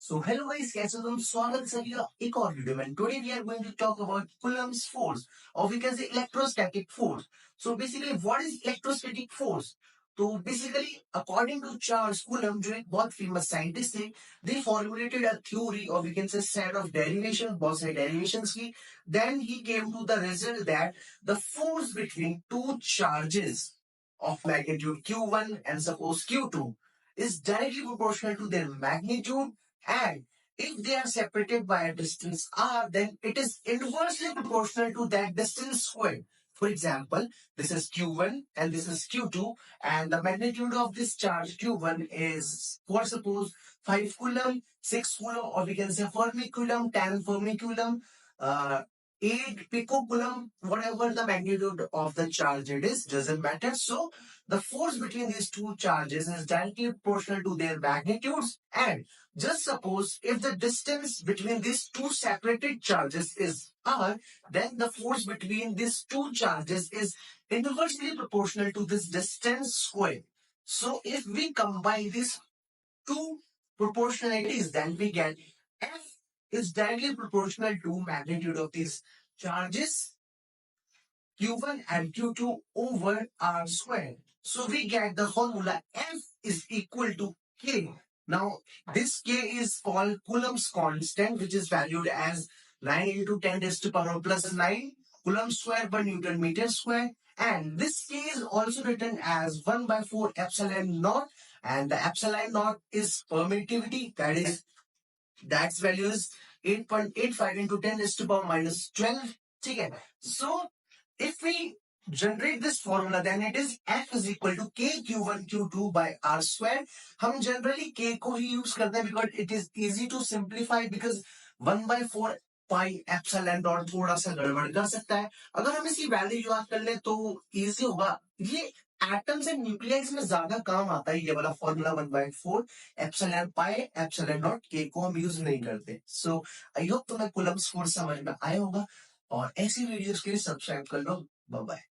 So hello guys, कैसे हो तुम? स्वागत है सभी का एक और वीडियो में. Today we are going to talk about Coulomb's force, or we can say electrostatic force. So basically, what is electrostatic force? तो basically, according to Charles Coulomb, जो एक बहुत famous scientist थे, they formulated a theory, or we can say set of derivations, बहुत सारी derivations की. Then he came to the result that the force between two charges of magnitude Q1 and suppose Q2 is directly proportional to their magnitude, and if they are separated by a distance r, then it is inversely proportional to that distance squared. For example, this is Q1 and this is Q2, and the magnitude of this charge Q1 is, for suppose, 5 coulomb, 6 coulomb, or we can say Fermi coulomb, 10 Fermi coulomb, 8 picocoulomb, whatever the magnitude of the charge it is, doesn't matter. So, the force between these two charges is directly proportional to their magnitudes, and just suppose if the distance between these two separated charges is r, then the force between these two charges is inversely proportional to this distance squared. So if we combine these two proportionalities, then we get F is directly proportional to magnitude of these charges Q1 and Q2 over R squared. So we get the formula F is equal to K. Now, this K is called Coulomb's constant, which is valued as 9 into 10 raised to power plus 9 Coulomb square per Newton meter square. And this K is also written as 1 by 4 epsilon naught. And the epsilon naught is permittivity, that's value is 8.85 into 10 raised to power minus 12. Okay. So if we generate this formula, then it is F is equal to K Q1 Q2 by R square. हम generally K को ही use करते हैं because it is easy to simplify, because 1 by 4 pi epsilon dot थोड़ा सा गड़बड़ कर सकता है. अगर हम इसकी वैल्यू याद कर ले तो इजी होगा. ये एटम्स एंड न्यूक्लियस में ज्यादा काम आता है ये वाला formula 1/4 epsilon pi epsilon dot के को हम यूज नहीं करते. सो आई होप तुम्हें कूलम्ब्स फोर्स समझ में आया होगा, और ऐसी वीडियोस के लिए सब्सक्राइब कर लो. Bye bye.